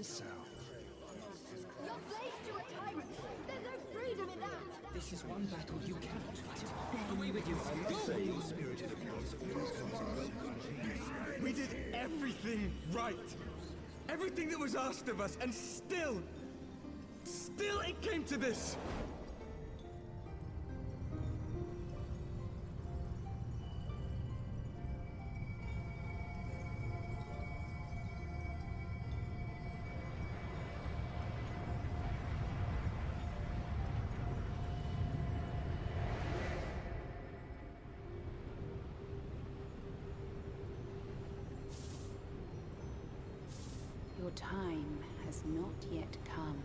so. You're slaves to a tyrant. There's no freedom in that. This is one battle you cannot fight. Away with you. We did everything right. Everything that was asked of us, and still it came to this. Your time has not yet come.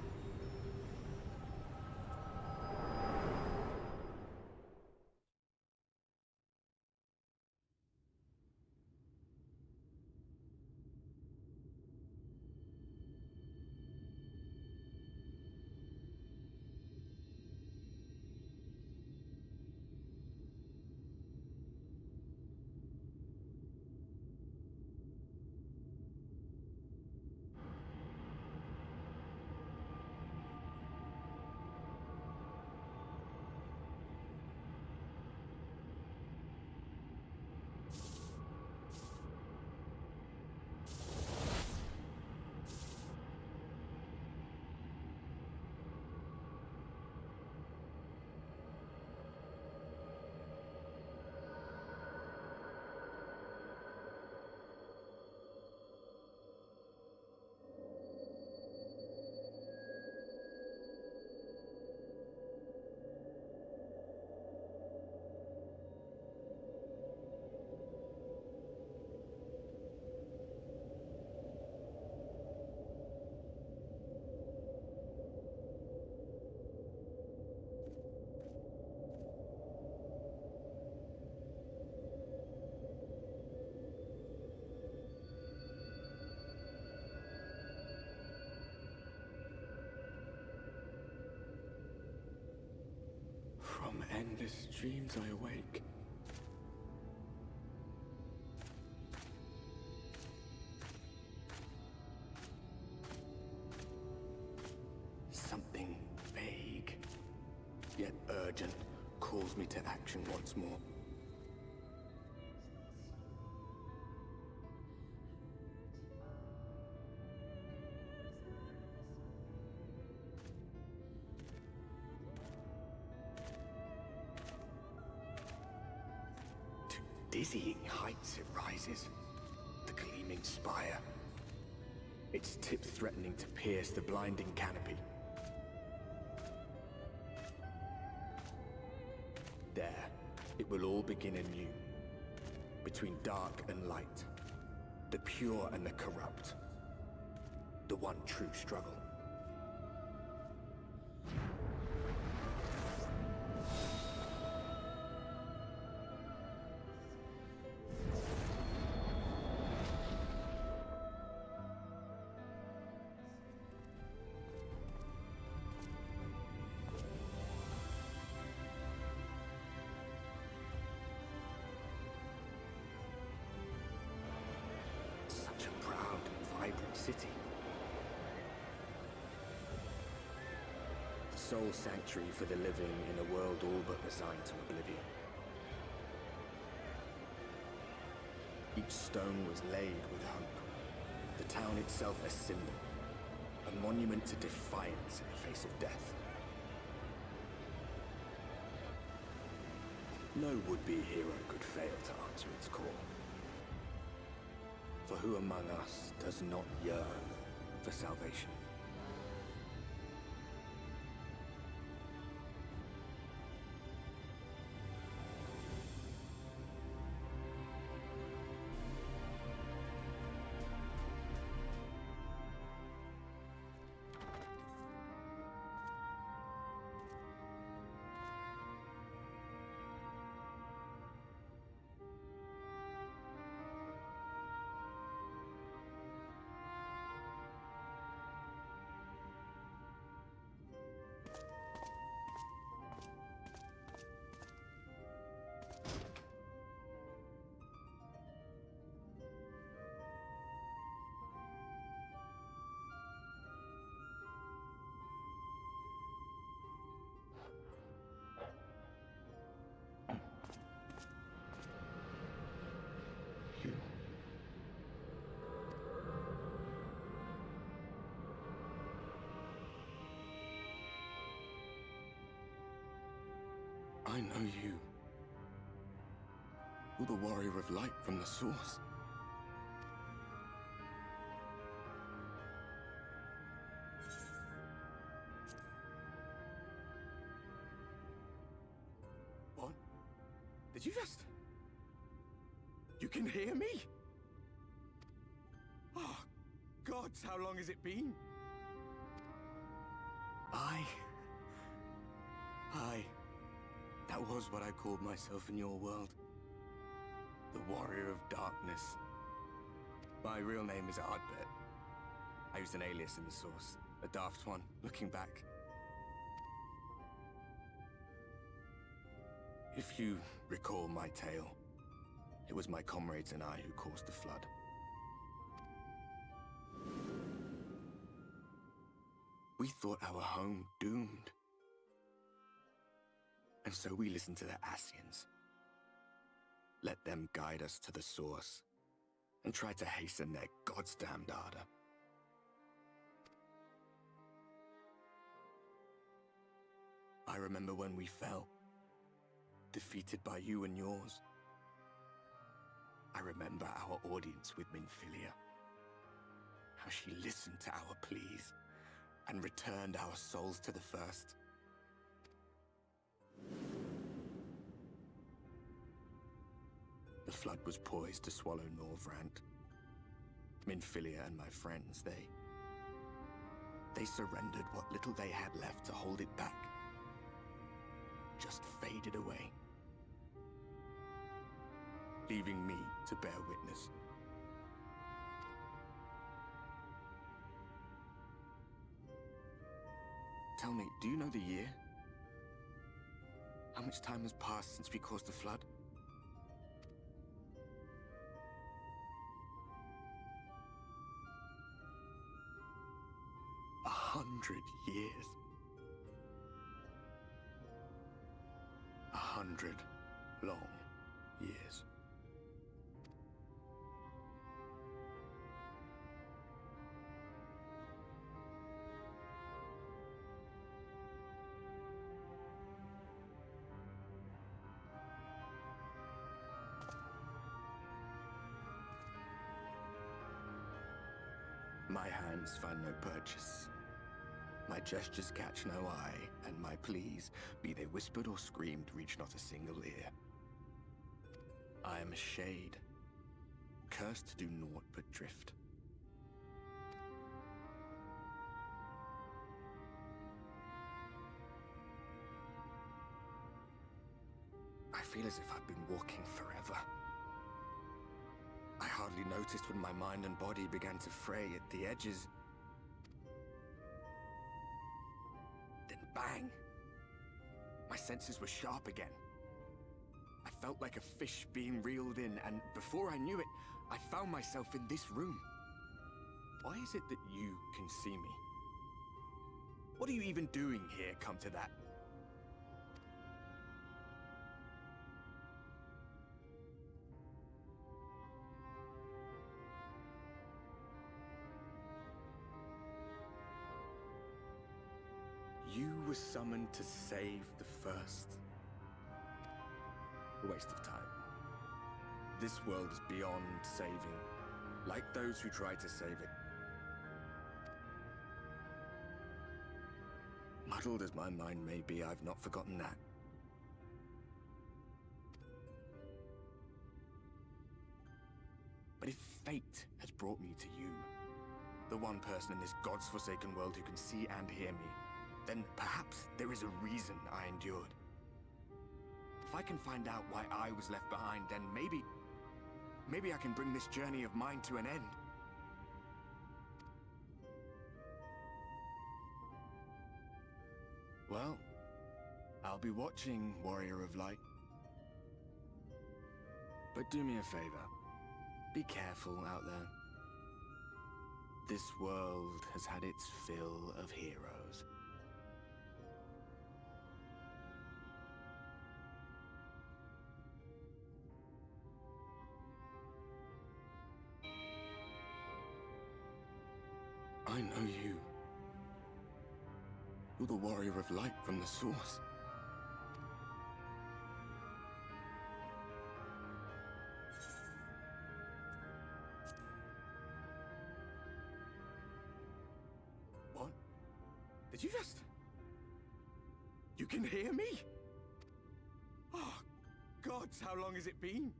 From endless dreams I awake. Something vague, yet urgent, calls me to action once more. Dizzying heights it rises, the gleaming spire, its tip threatening to pierce the blinding canopy. There, it will all begin anew, between dark and light, the pure and the corrupt, the one true struggle. Such a proud and vibrant city. The sole sanctuary for the living in a world all but resigned to oblivion. Each stone was laid with hope. The town itself a symbol, a monument to defiance in the face of death. No would-be hero could fail to answer its call. For who among us does not yearn for salvation? I know you. You're the warrior of light from the source. What? Did you just... You can hear me? Oh, gods, how long has it been? That was what I called myself in your world. The Warrior of Darkness. My real name is A르버트. I used an alias in the source. A daft one, looking back. If you recall my tale, it was my comrades and I who caused the flood. We thought our home doomed. And so we listened to the Ascians. Let them guide us to the source and try to hasten their goddamned ardor. I remember when we fell, defeated by you and yours. I remember our audience with Minfilia, how she listened to our pleas and returned our souls to the first. The flood was poised to swallow Norvrant. Minfilia and my friends, they surrendered what little they had left to hold it back. Just faded away, leaving me to bear witness. Tell me, do you know the year? How much time has passed since we caused the flood? 100 years. 100 long years. My hands find no purchase. My gestures catch no eye, and my pleas, be they whispered or screamed, reach not a single ear. I am a shade, cursed to do naught but drift. I feel as if I've been walking forever. I hardly noticed when my mind and body began to fray at the edges. Then bang! My senses were sharp again. I felt like a fish being reeled in, and before I knew it, I found myself in this room. Why is it that you can see me? What are you even doing here, come to that? You were summoned to save the first. A waste of time. This world is beyond saving, like those who try to save it. Muddled as my mind may be, I've not forgotten that. But if fate has brought me to you, the one person in this God's forsaken world who can see and hear me, then perhaps there is a reason I endured. If I can find out why I was left behind, then maybe I can bring this journey of mine to an end. Well, I'll be watching, Warrior of Light. But do me a favor. Be careful out there. This world has had its fill of heroes. I know you. You're the Warrior of Light from the source. Did you just... You can hear me? Oh, gods, how long has it been?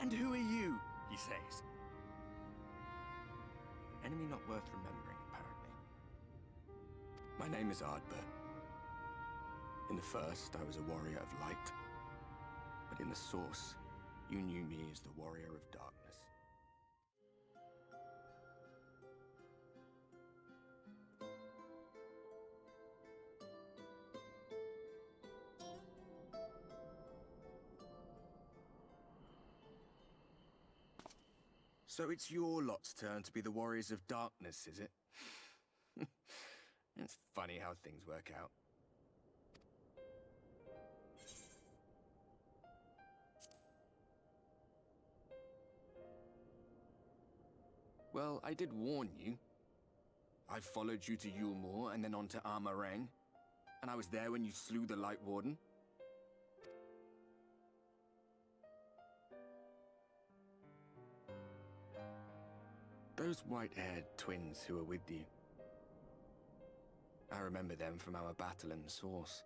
And who are you, he says. Enemy not worth remembering, apparently. My name is Aardbert. In the first, I was a warrior of light. But in the source, you knew me as the warrior of darkness. So it's your lot's turn to be the warriors of darkness, is it? It's funny how things work out. Well, I did warn you. I followed you to Yulmore and then on to Armareng, and I was there when you slew the Light Warden. Those white-haired twins who were with you. I remember them from our battle in the Source.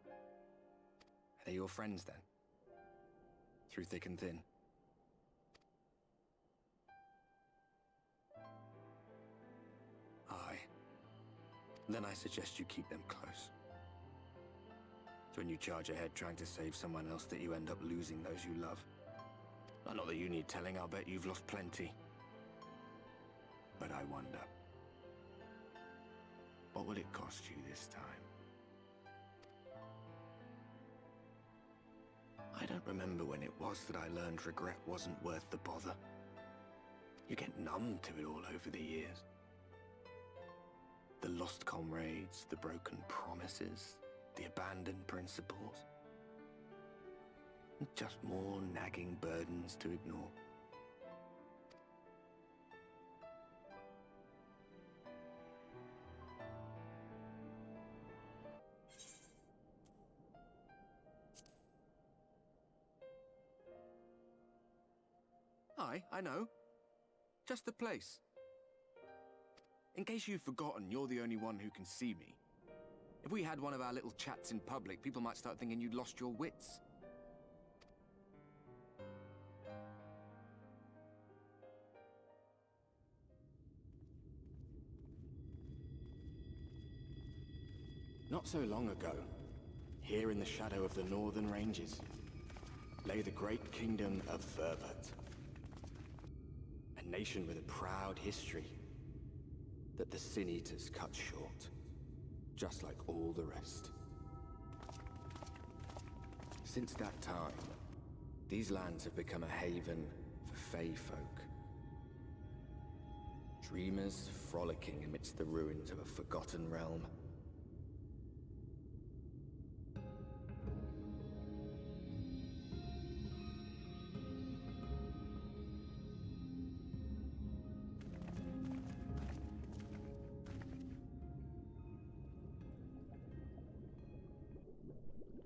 Are they your friends then? Through thick and thin? Aye. Then I suggest you keep them close. So when you charge ahead trying to save someone else that you end up losing those you love. Not that you need telling, I'll bet you've lost plenty. But I wonder, what will it cost you this time? I don't remember when it was that I learned regret wasn't worth the bother. You get numb to it all over the years. The lost comrades, the broken promises, the abandoned principles. Just more nagging burdens to ignore. Aye, I know. Just the place. In case you've forgotten, you're the only one who can see me. If we had one of our little chats in public, people might start thinking you'd lost your wits. Not so long ago, here in the shadow of the northern ranges, lay the great kingdom of Verbert. A nation with a proud history that the Sin Eaters cut short, just like all the rest. Since that time, these lands have become a haven for Fey folk. Dreamers frolicking amidst the ruins of a forgotten realm.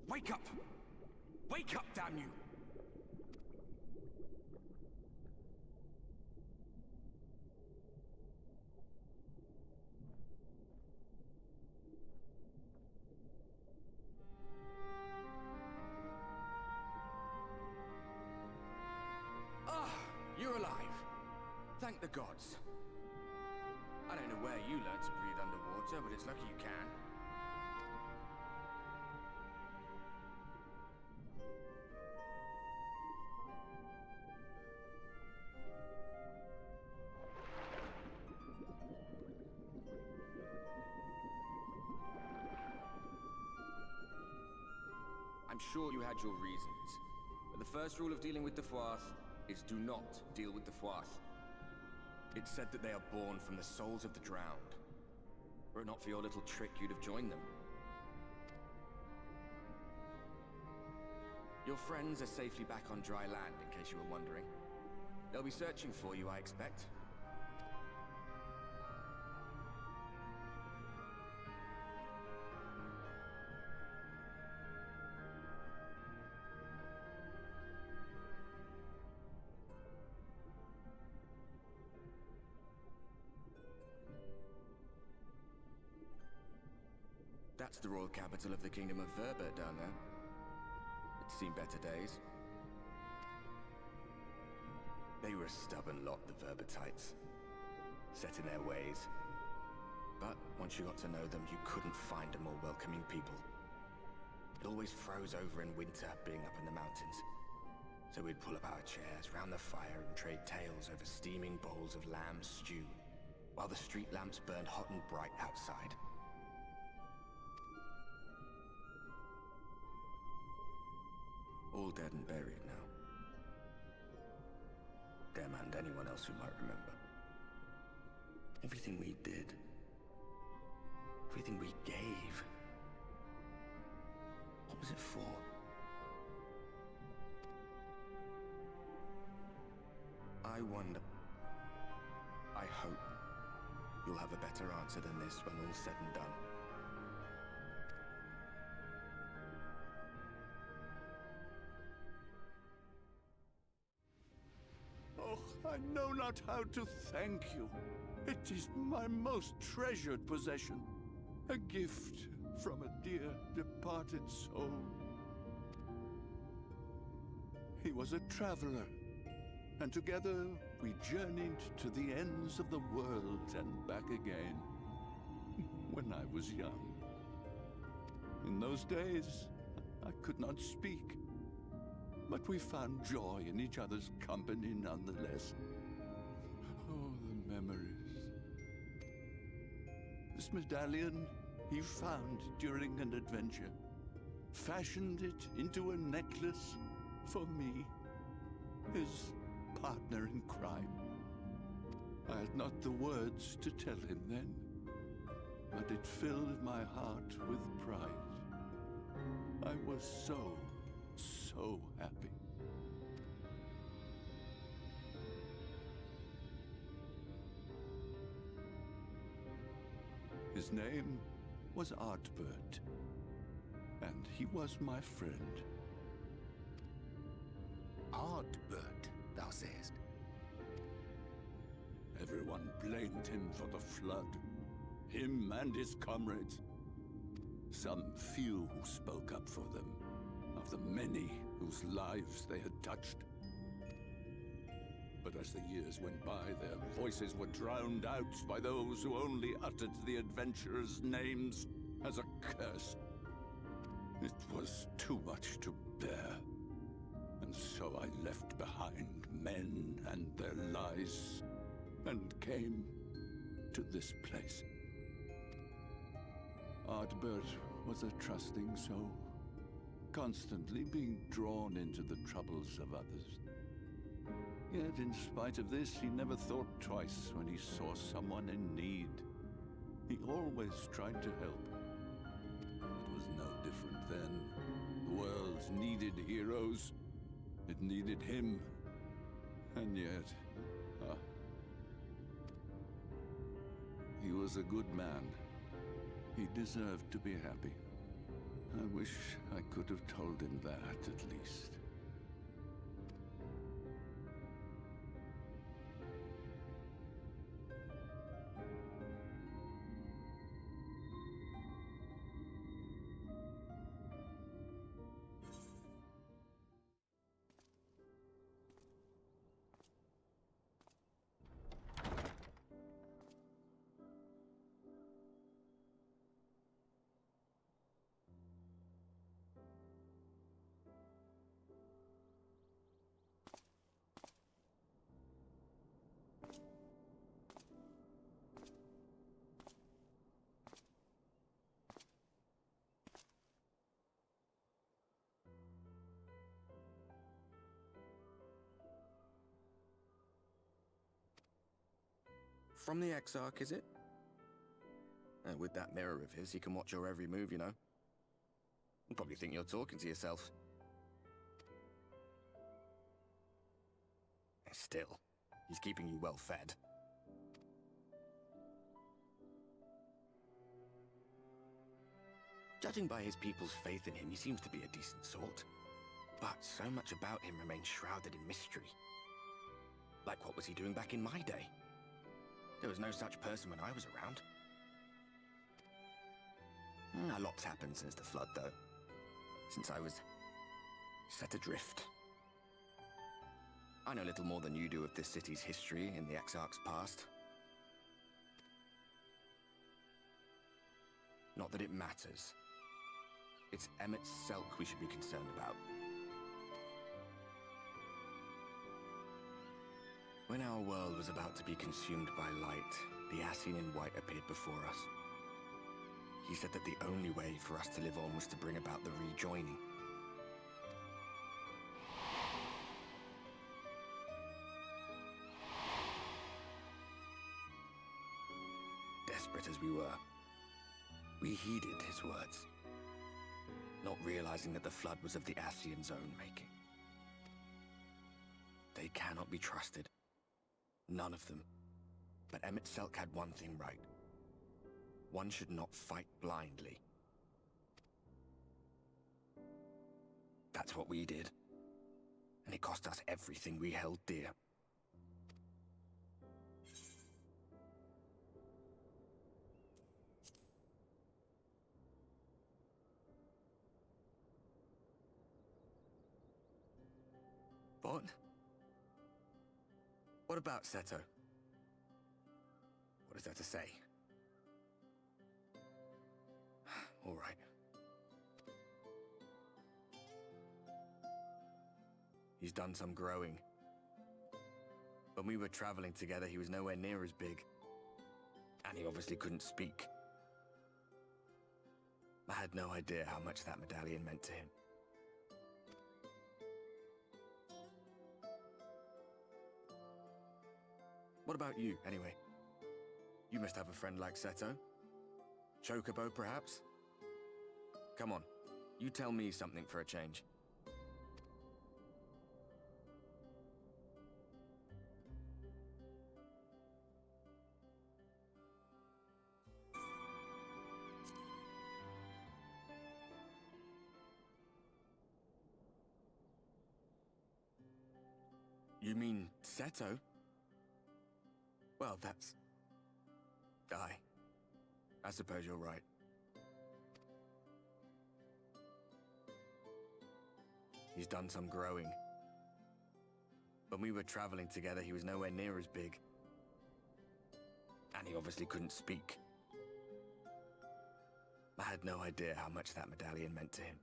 Wake up! Wake up, damn you! Ah, you're alive. Thank the gods. I don't know where you learned to breathe underwater, but it's lucky you can. I'm sure you had your reasons, but the first rule of dealing with the Fwath is do not deal with the Fwath. It's said that they are born from the souls of the drowned. Were it not for your little trick, you'd have joined them. Your friends are safely back on dry land, in case you were wondering. They'll be searching for you, I expect. That's the royal capital of the Kingdom of Verbert down there. It's seen better days. They were a stubborn lot, the Verbertites. Set in their ways. But once you got to know them, you couldn't find a more welcoming people. It always froze over in winter, being up in the mountains. So we'd pull up our chairs round the fire and trade tales over steaming bowls of lamb stew, while the street lamps burned hot and bright outside. All dead and buried now. Them and anyone else who might remember. Everything we did. Everything we gave. What was it for? I wonder. I hope you'll have a better answer than this when all's said and done. Oh, I know not how to thank you. It is my most treasured possession. A gift from a dear departed soul. He was a traveler, and together we journeyed to the ends of the world and back again, when I was young. In those days, I could not speak, but we found joy in each other's company nonetheless. Oh, the memories. This medallion he found during an adventure, fashioned it into a necklace for me, his partner in crime. I had not the words to tell him then, but it filled my heart with pride. I was so happy. His name was A르버트, and he was my friend. A르bert, thou sayest? Everyone blamed him for the flood, him and his comrades. Some few who spoke up for them, of the many whose lives they had touched. But as the years went by, their voices were drowned out by those who only uttered the adventurers' names as a curse. It was too much to bear, and so I left behind men and their lies, and came to this place. A르bert was a trusting soul, constantly being drawn into the troubles of others. Yet, in spite of this, he never thought twice when he saw someone in need. He always tried to help. It was no different then. The world needed heroes. It needed him. And yet, he was a good man. He deserved to be happy. I wish I could have told him that, at least. From the Exarch, is it? With that mirror of his, he can watch your every move, you know. You'll probably think you're talking to yourself. Still, he's keeping you well fed. Judging by his people's faith in him, he seems to be a decent sort. But so much about him remains shrouded in mystery. Like, what was he doing back in my day? There was no such person when I was around. A lot's happened since the flood, though. Since I was set adrift. I know little more than you do of this city's history in the Exarch's past. Not that it matters. It's Emmet Selk we should be concerned about. When our world was about to be consumed by light, the Ascian in white appeared before us. He said that the only way for us to live on was to bring about the rejoining. Desperate as we were, we heeded his words, not realizing that the flood was of the Ascian's own making. They cannot be trusted. None of them. But Emmet Selk had one thing right. One should not fight blindly. That's what we did. And it cost us everything we held dear. What? What about Seto? What is there to say? All right. He's done some growing. When we were traveling together, he was nowhere near as big. And he obviously couldn't speak. I had no idea how much that medallion meant to him. What about you, anyway? You must have a friend like Seto. Chocobo, perhaps? Come on, you tell me something for a change. You mean Seto? Well, that's... I suppose you're right. He's done some growing. When we were traveling together, he was nowhere near as big. And he obviously couldn't speak. I had no idea how much that medallion meant to him.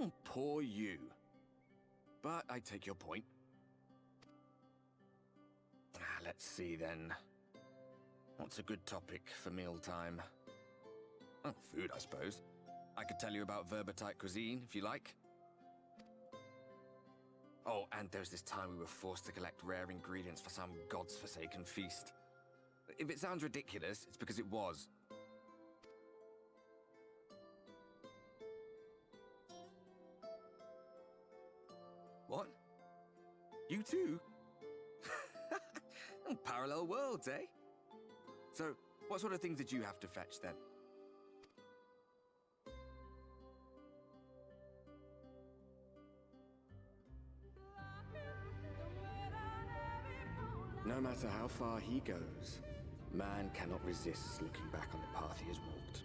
Oh, poor you. But I take your point. Let's see then. What's a good topic for mealtime? Oh, food, I suppose. I could tell you about Verbatite cuisine, if you like. Oh, and there's this time we were forced to collect rare ingredients for some god's-forsaken feast. If it sounds ridiculous, it's because it was. What? You too? Parallel worlds, eh? So, what sort of things did you have to fetch then? No matter how far he goes, man cannot resist looking back on the path he has walked.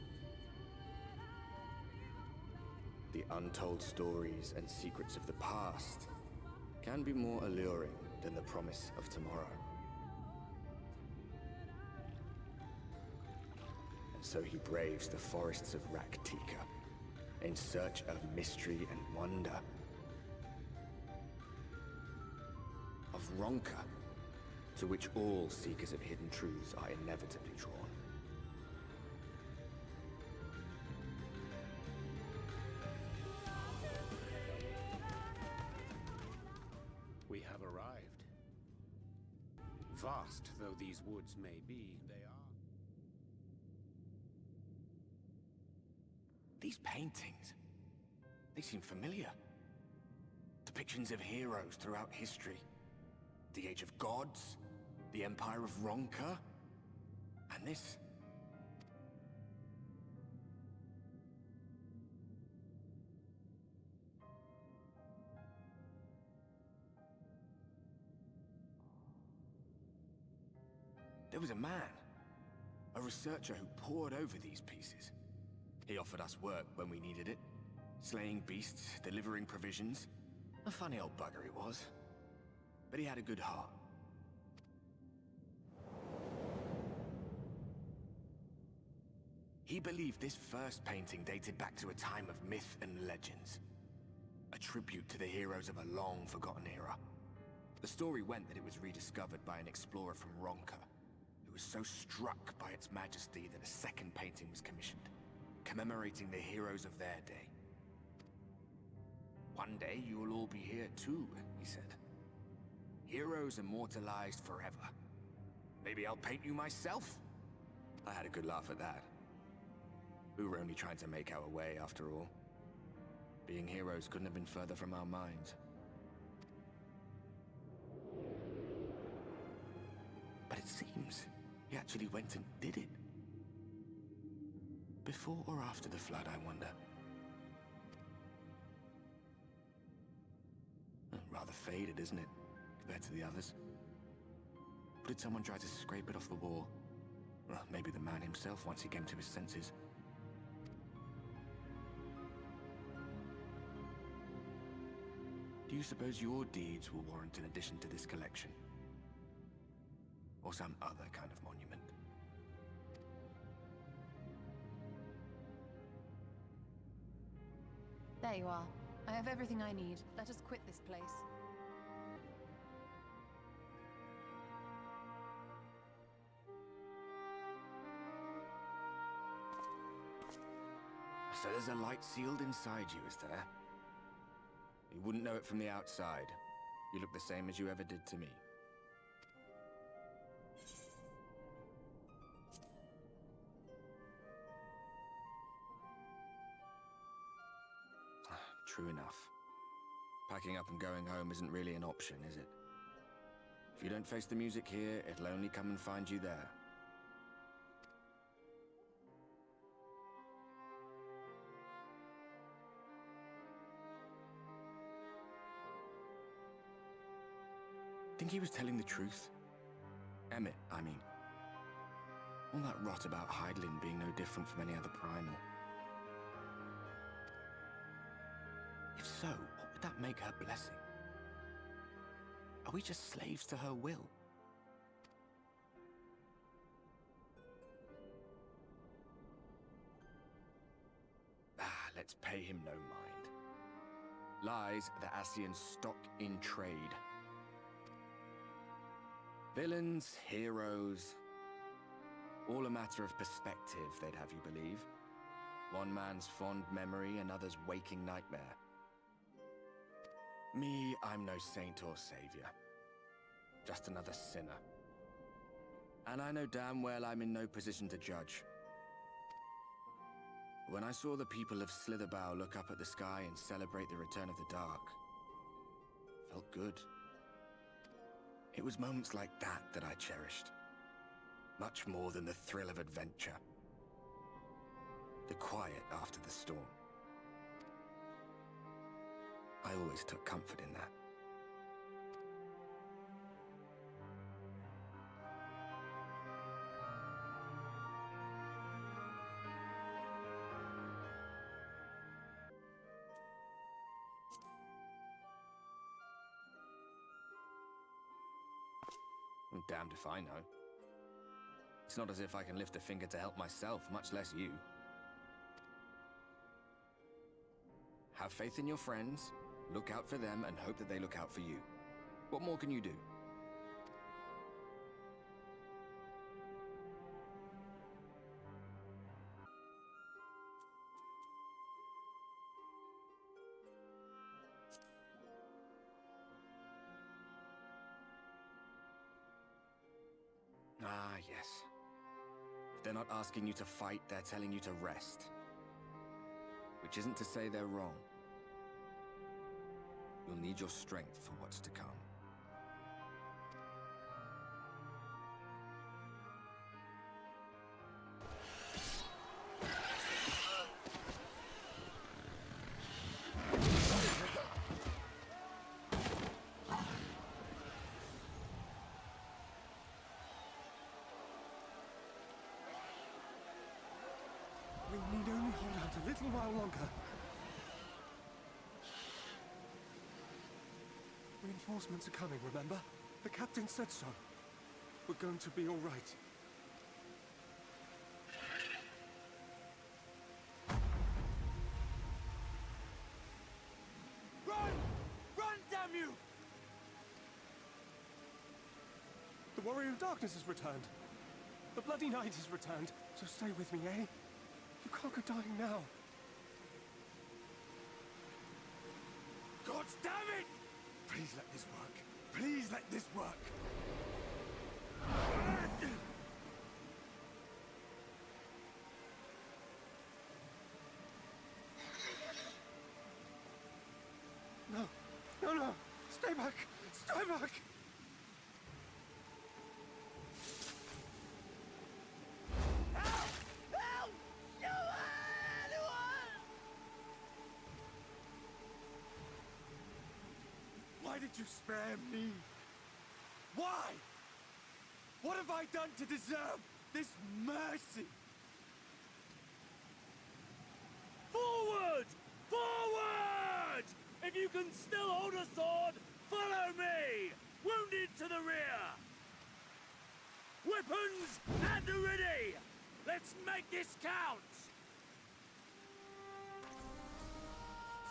The untold stories and secrets of the past can be more alluring than the promise of tomorrow. And so he braves the forests of Raktika in search of mystery and wonder. Of Ronka, to which all seekers of hidden truths are inevitably drawn. We have arrived. Vast though these woods may be, they are. These paintings, they seem familiar. Depictions of heroes throughout history. The Age of Gods, the Empire of Ronka, and this. there was a man, a researcher who pored over these pieces. He offered us work when we needed it, slaying beasts, delivering provisions. A funny old bugger he was, but he had a good heart. He believed this first painting dated back to a time of myth and legends, a tribute to the heroes of a long-forgotten era. The story went that it was rediscovered by an explorer from Ronka, who was so struck by its majesty that a second painting was commissioned, commemorating the heroes of their day. One day you will all be here too, he said. Heroes immortalized forever. Maybe I'll paint you myself? I had a good laugh at that. We were only trying to make our way after all. Being heroes couldn't have been further from our minds. But it seems he actually went and did it. Before or after the flood, I wonder. Rather faded, isn't it, compared to the others? Or did someone try to scrape it off the wall? Well, maybe the man himself once he came to his senses. Do you suppose your deeds will warrant an addition to this collection? Or some other kind of monument? There you are. I have everything I need. Let us quit this place. So there's a light sealed inside you, is there? You wouldn't know it from the outside. You look the same as you ever did to me. True enough. Packing up and going home isn't really an option, is it? If you don't face the music here, it'll only come and find you there. Think he was telling the truth? Emmett, I mean. All that rot about Hydaelyn being no different from any other primal. If so, what would that make her blessing? Are we just slaves to her will? Let's pay him no mind. Lies the Ascians stock in trade. Villains, heroes, all a matter of perspective, they'd have you believe. One man's fond memory, another's waking nightmare. Me, I'm no saint or savior. Just another sinner. And I know damn well I'm in no position to judge. When I saw the people of Slitherbow look up at the sky and celebrate the return of the dark, felt good. It was moments like that that I cherished. Much more than the thrill of adventure. The quiet after the storm. I always took comfort in that. I'm damned if I know. It's not as if I can lift a finger to help myself, much less you. Have faith in your friends, look out for them, and hope that they look out for you. What more can you do? Ah, yes. If they're not asking you to fight, they're telling you to rest. Which isn't to say they're wrong. You'll need your strength for what's to come. while longer. Reinforcements are coming, remember? The captain said so. We're going to be all right. Run! Run, damn you! The Warrior of Darkness has returned. The Bloody Knight has returned. So stay with me, eh? You can't go dying now. God damn it! Please let this work. Please let this work. No. No, no. Stay back. Stay back. Why did you spare me? Why? What have I done to deserve this mercy? Forward! Forward! If you can still hold a sword, follow me! Wounded to the rear! Weapons at the ready! Let's make this count!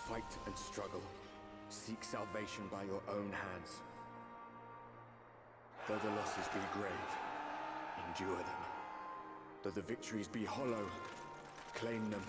Fight and struggle. Seek salvation by your own hands. Though the losses be grave, endure them. Though the victories be hollow, claim them.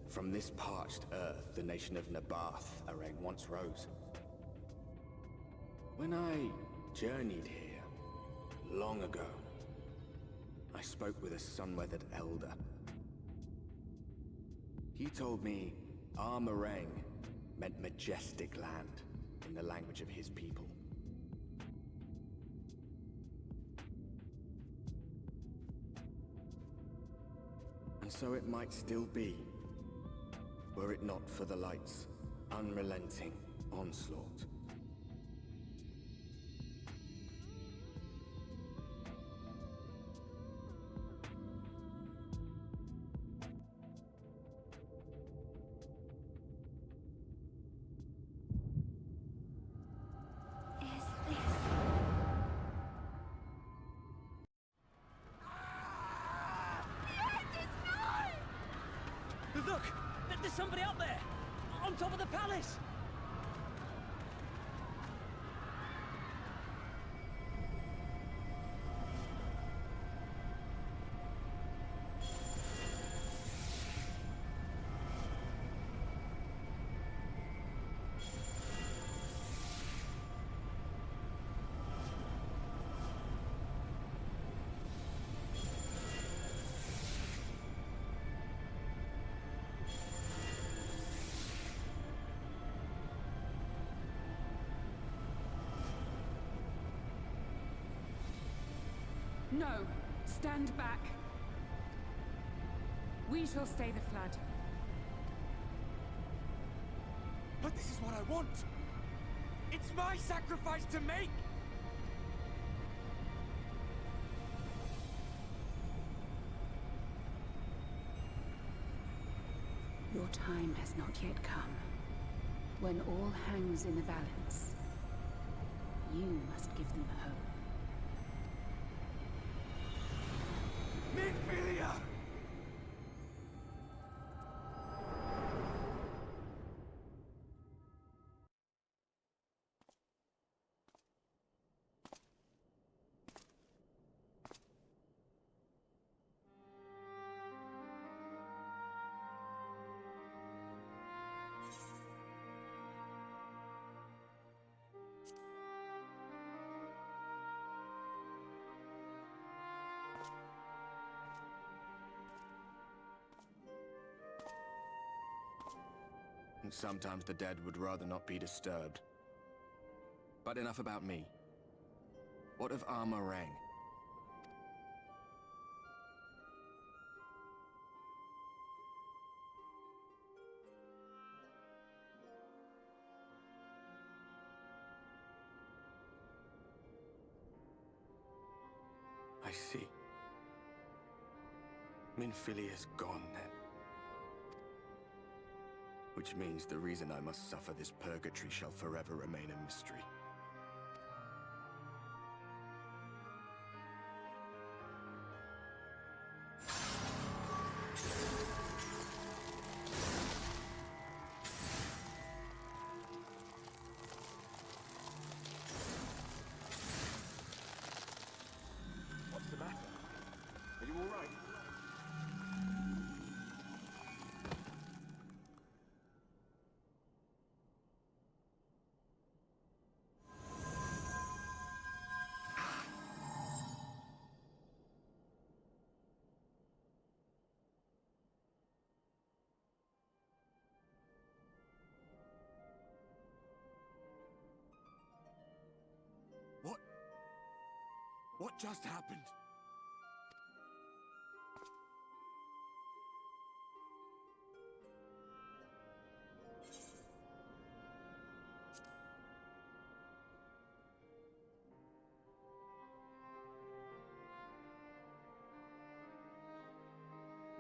From this parched earth, the nation of Nabath, Arang, once rose. When I journeyed here, long ago, I spoke with a sun-weathered elder. He told me Armarang meant majestic land in the language of his people. And so it might still be, were it not for the light's unrelenting onslaught. Look! There's somebody up there! On top of the palace! No! Stand back! We shall stay the flood. But this is what I want! It's my sacrifice to make! Your time has not yet come. When all hangs in the balance, you must give them hope. Midfilia! Sometimes the dead would rather not be disturbed. But enough about me. What of Armarang? see. Minfilia's gone, then. Which means the reason I must suffer this purgatory shall forever remain a mystery. What's the matter? Are you all right? What just happened?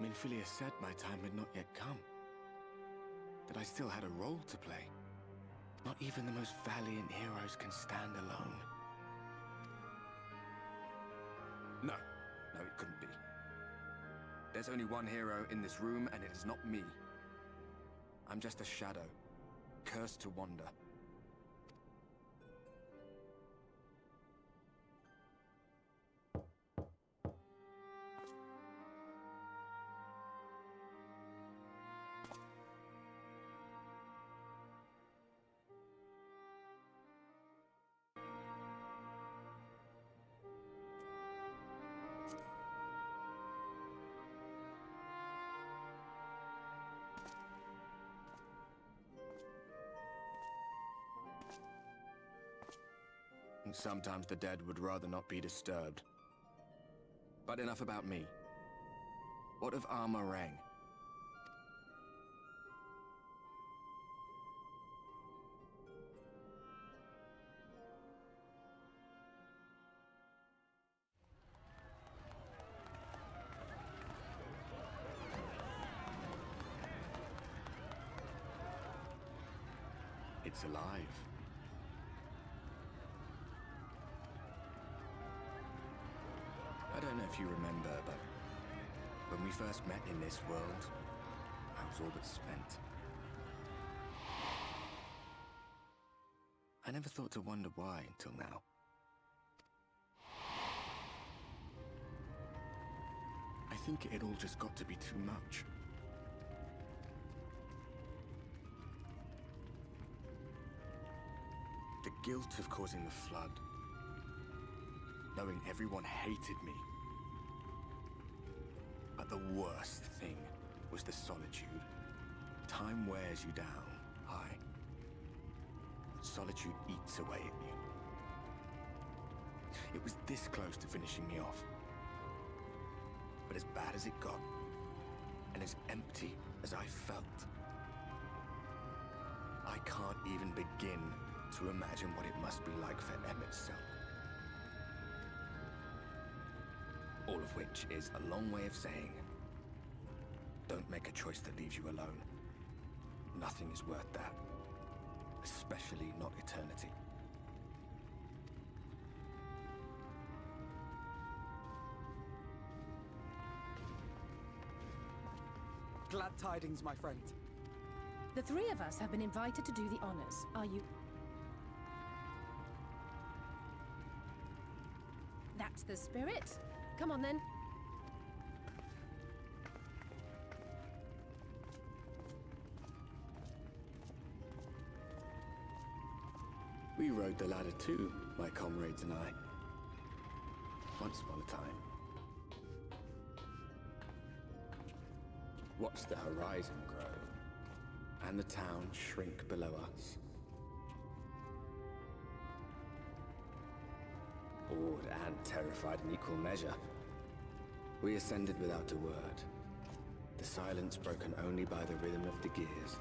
Minfilia said my time had not yet come. That I still had a role to play. Not even the most valiant heroes can stand alone. No, it couldn't be. There's only one hero in this room, and it is not me. I'm just a shadow, cursed to wander. And sometimes the dead would rather not be disturbed. But enough about me. What of Armorang? It's alive. I don't know if you remember, but when we first met in this world, I was all but spent. I never thought to wonder why until now. I think it all just got to be too much. The guilt of causing the flood. Knowing everyone hated me. But the worst thing was the solitude. Time wears you down, aye. Solitude eats away at you. It was this close to finishing me off. But as bad as it got, and as empty as I felt, I can't even begin to imagine what it must be like for Emmett's cell. All of which is a long way of saying, don't make a choice that leaves you alone. Nothing is worth that. Especially not eternity. Glad tidings, my friend. The three of us have been invited to do the honors. Are you... That's the spirit. Come on, then. We rode the ladder too, my comrades and I. Once upon a time. Watched the horizon grow, and the town shrink below us. Awed and terrified in equal measure. We ascended without a word, the silence broken only by the rhythm of the gears.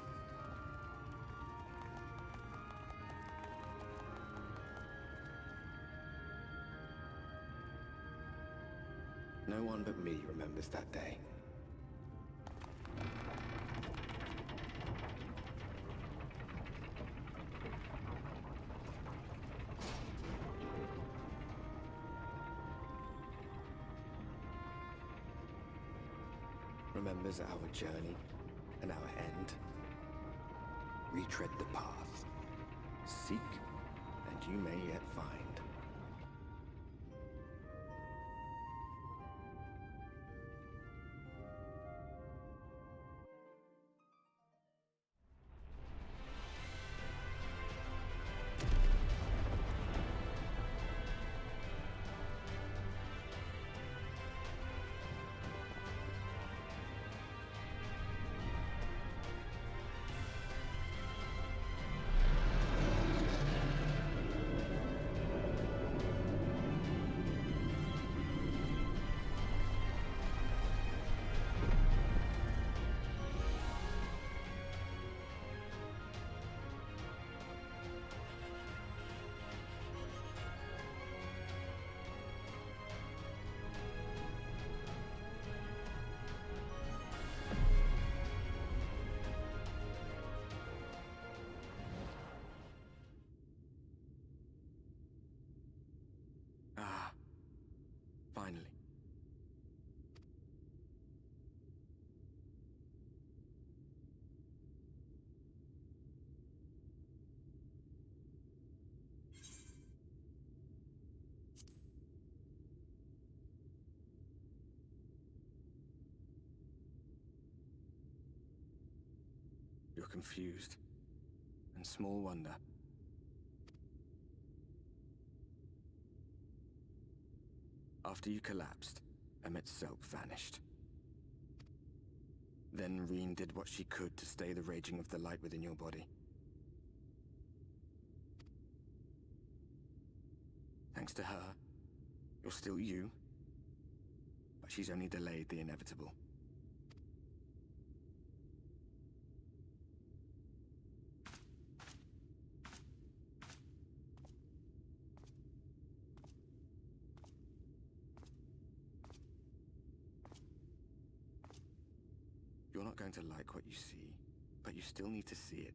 No one but me remembers that day. Remembers our journey and our end. Retread the path. Seek, and you may yet find. Finally. You're confused, and small wonder. After you collapsed, Emmett's self vanished. Then Reen did what she could to stay the raging of the light within your body. Thanks to her, you're still you, but she's only delayed the inevitable. You're not going to like what you see, but you still need to see it.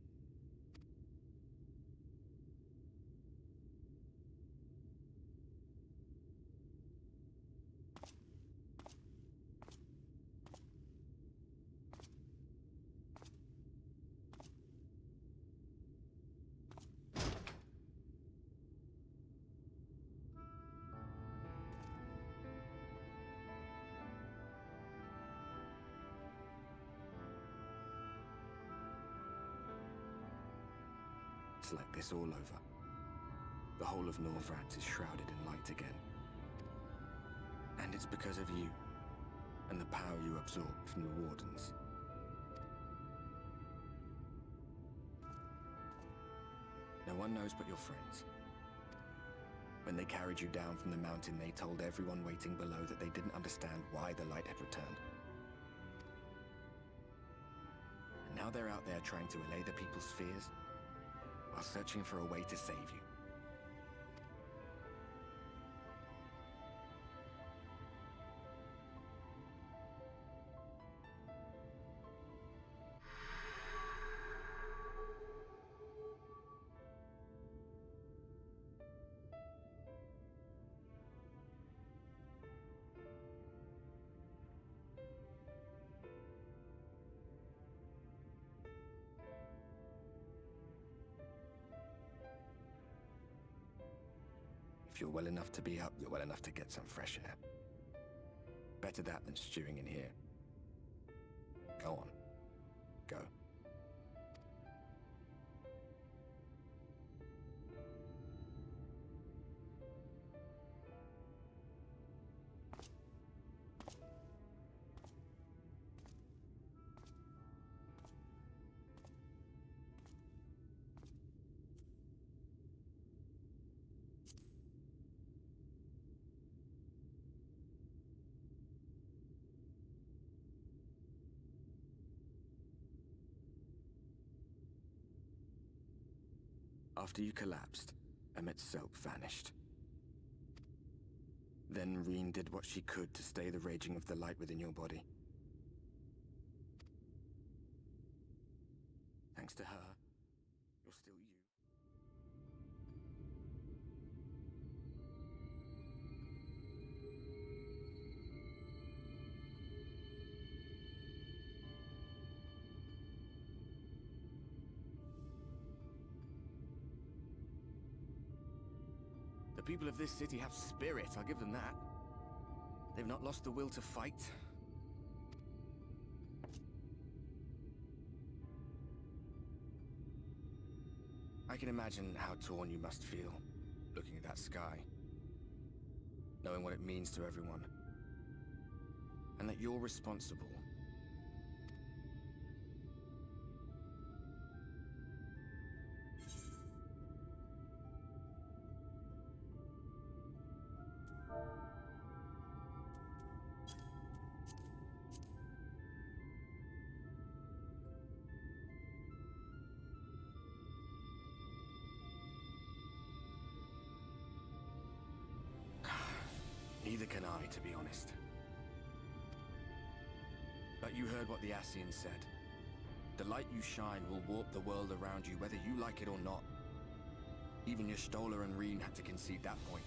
It's like this all over. The whole of Norvrats is shrouded in light again. And it's because of you, and the power you absorb from the Wardens. No one knows but your friends. When they carried you down from the mountain, they told everyone waiting below that they didn't understand why the light had returned. And now they're out there trying to allay the people's fears, while searching for a way to save you. If you're well enough to be up, you're well enough to get some fresh air. Better that than stewing in here. Go on. Go. After you collapsed, Emmett's self vanished. Then Reen did what she could to stay the raging of the light within your body. Thanks to her, you're still you. The people of this city have spirit, I'll give them that. They've not lost the will to fight. I can imagine how torn you must feel, looking at that sky, knowing what it means to everyone, and that you're responsible. Neither can I, to be honest. But you heard what the Ascians said. The light you shine will warp the world around you, whether you like it or not. Even your Stoller and Reen had to concede that point.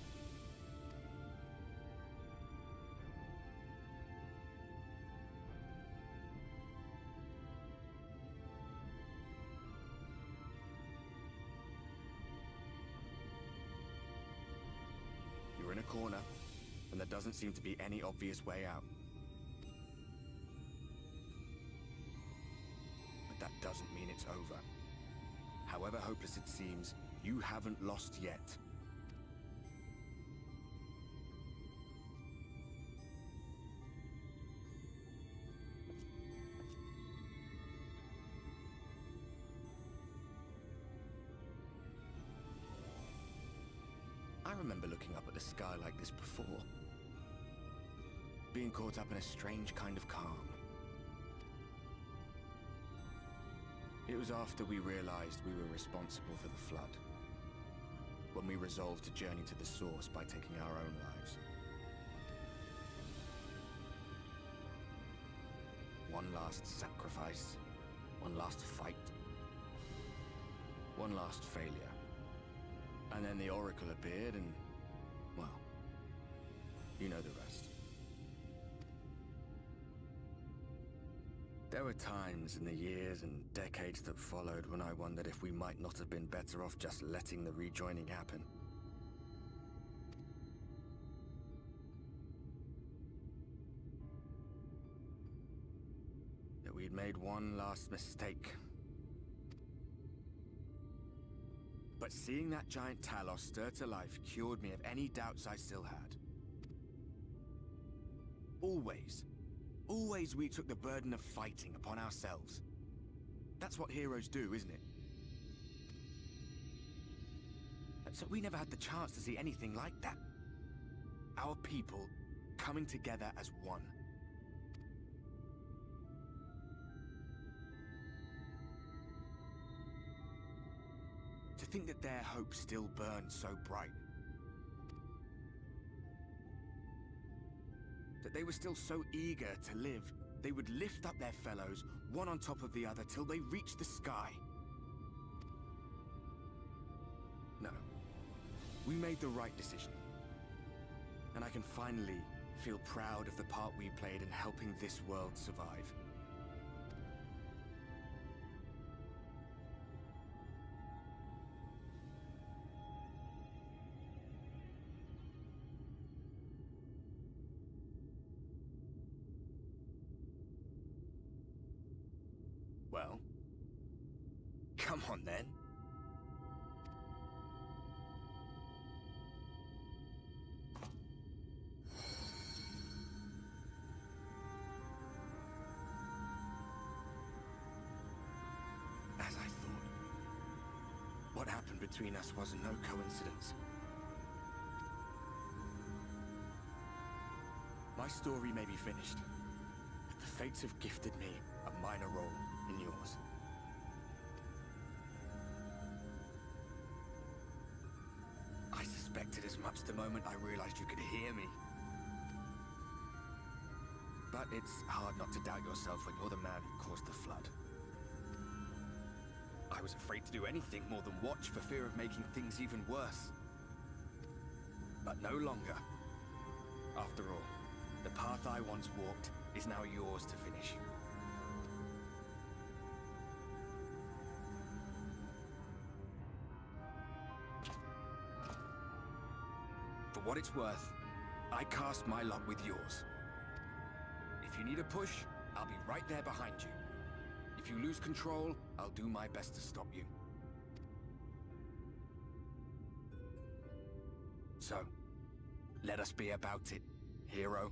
You're in a corner, and there doesn't seem to be any obvious way out. But that doesn't mean it's over. However hopeless it seems, you haven't lost yet. I remember looking up at the sky like this before. Being caught up in a strange kind of calm. It was after we realized we were responsible for the flood. When we resolved to journey to the source by taking our own lives. One last sacrifice. One last fight. One last failure. And then the Oracle appeared and, well, you know the rest. There were times in the years and decades that followed when I wondered if we might not have been better off just letting the rejoining happen. That we'd made one last mistake. But seeing that giant Talos stir to life cured me of any doubts I still had. Always we took the burden of fighting upon ourselves. That's what heroes do, isn't it? So we never had the chance to see anything like that. Our people coming together as one. To think that their hope still burned so bright. That they were still so eager to live, they would lift up their fellows, one on top of the other, till they reached the sky. No. We made the right decision. And I can finally feel proud of the part we played in helping this world survive. Well, come on then. As I thought, what happened between us was no coincidence. My story may be finished, but the fates have gifted me a minor role in yours. I suspected as much the moment I realized you could hear me. But it's hard not to doubt yourself when you're the man who caused the flood. I was afraid to do anything more than watch for fear of making things even worse. But no longer. After all, the path I once walked is now yours to finish. For what it's worth, I cast my lot with yours. If you need a push, I'll be right there behind you. If you lose control, I'll do my best to stop you. So, let us be about it, hero.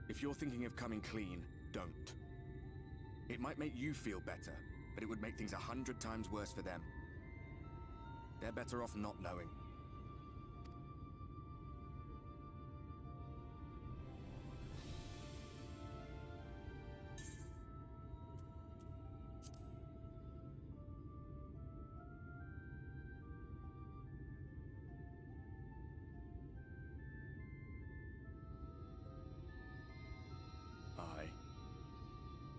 If you're thinking of coming clean, don't. It might make you feel better, but it would make things 100 times worse for them. They're better off not knowing.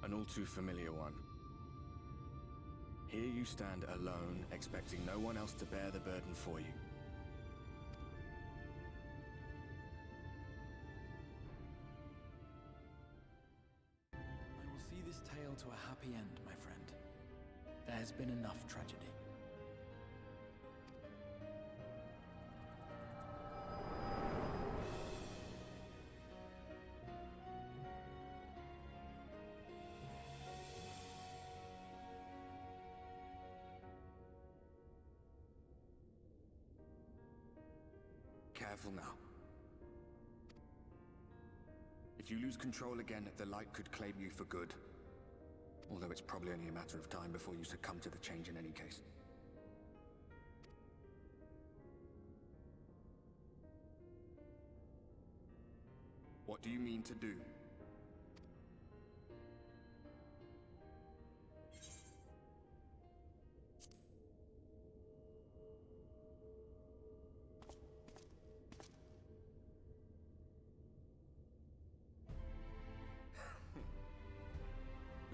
An all too familiar one. Here you stand alone, expecting no one else to bear the burden for you. I will see this tale to a happy end, my friend. There has been enough tragedy. Careful now. If you lose control again, the light could claim you for good. Although it's probably only a matter of time before you succumb to the change in any case. What do you mean to do?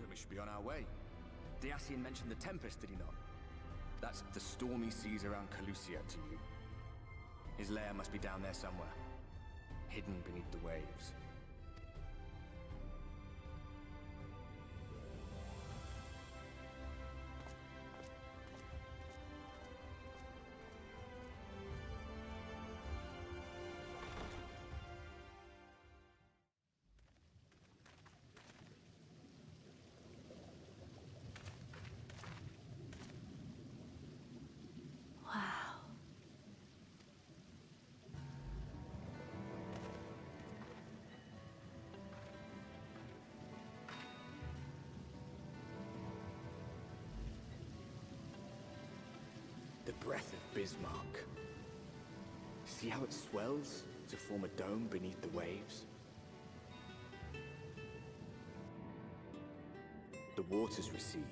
We should be on our way. Diassian mentioned the Tempest, did he not? That's the stormy seas around Calusia to you. His lair must be down there somewhere, hidden beneath the waves. The breath of Bismarck. See how it swells to form a dome beneath the waves? The waters recede.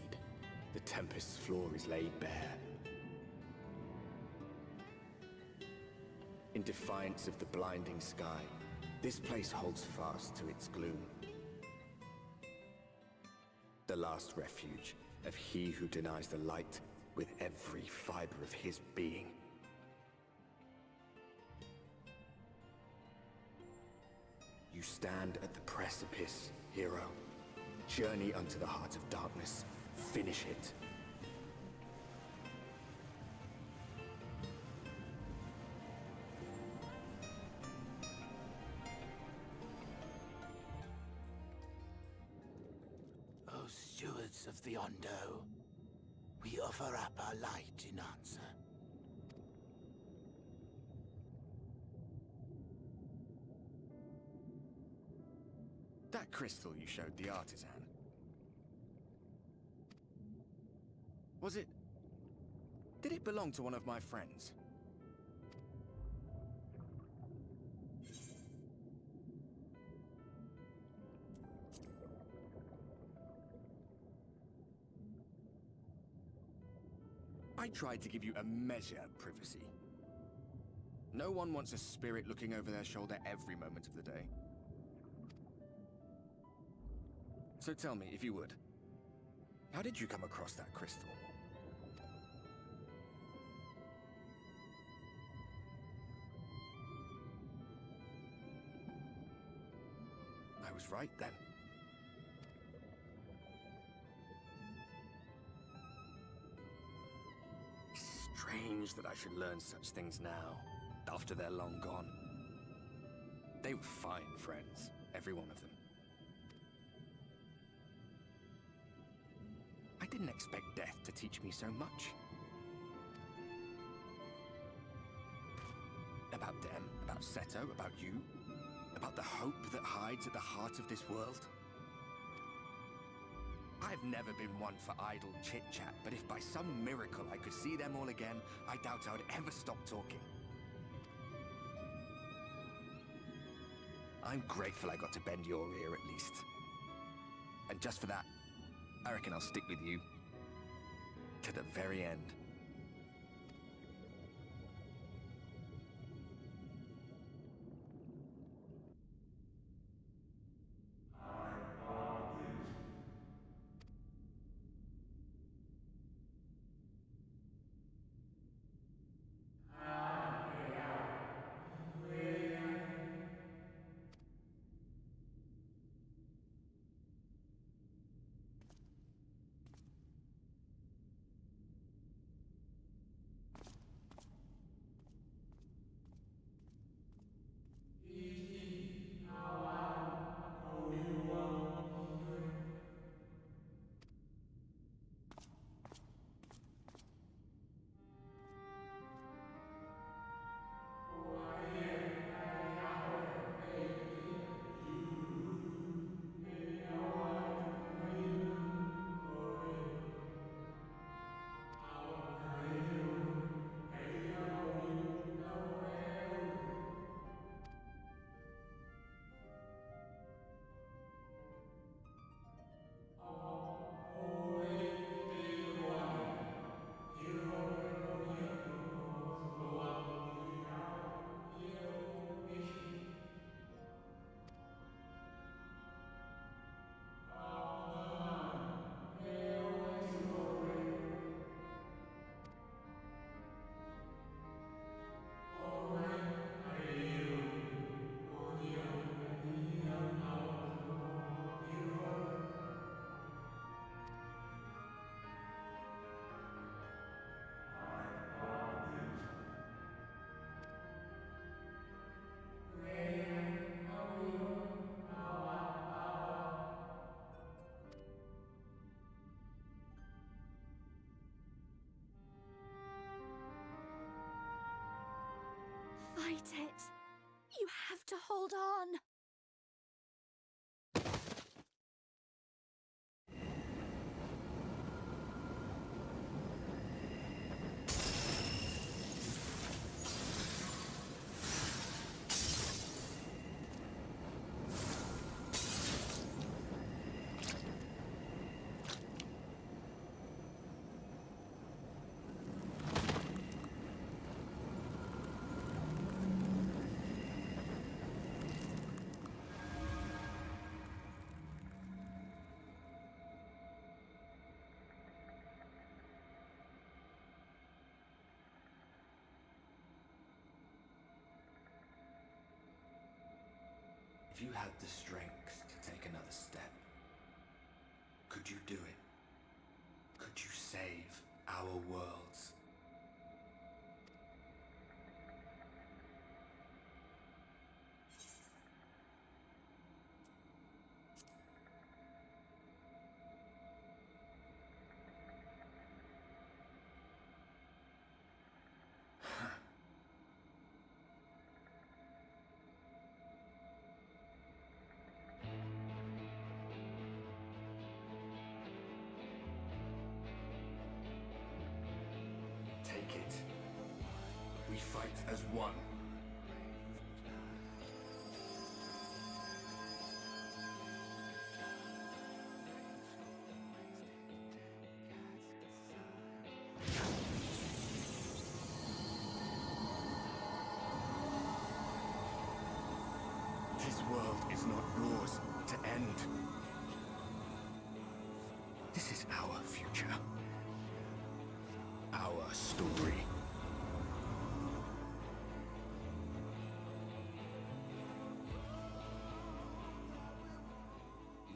The Tempest's floor is laid bare. In defiance of the blinding sky, this place holds fast to its gloom. The last refuge of he who denies the light with every fiber of his being. You stand at the precipice, hero. Journey unto the heart of darkness. Finish it. O stewards of the Ondo, we offer up our light in answer. That crystal you showed the artisan. Was it... Did it belong to one of my friends? I tried to give you a measure of privacy. No one wants a spirit looking over their shoulder every moment of the day. So tell me, if you would, how did you come across that crystal? I was right then. Strange that I should learn such things now, after they're long gone. They were fine friends, every one of them. I didn't expect death to teach me so much. About Dem, about Seto, about you, about the hope that hides at the heart of this world. I've never been one for idle chit-chat, but if by some miracle I could see them all again, I doubt I would ever stop talking. I'm grateful I got to bend your ear at least. And just for that, I reckon I'll stick with you to the very end. Fight it! You have to hold on! If you had the strength to take another step, could you do it? Could you save our worlds? Take it. We fight as one. world is not yours to end. This is our future. Our story.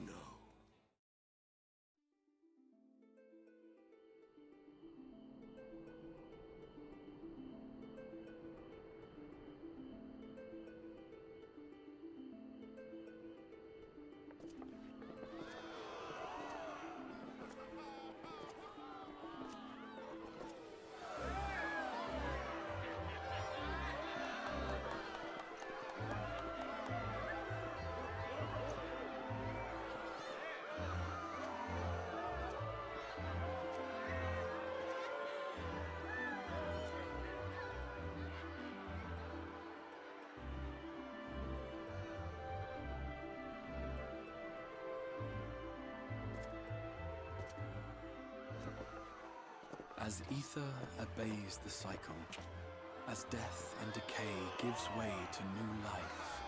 No. As ether obeys the cycle, as death and decay gives way to new life,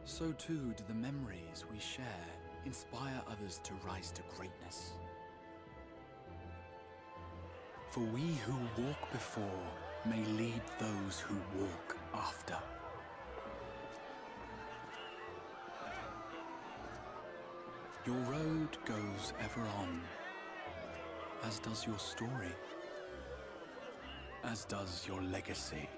so too do the memories we share inspire others to rise to greatness. For we who walk before may lead those who walk after. Your road goes ever on, as does your story, as does your legacy.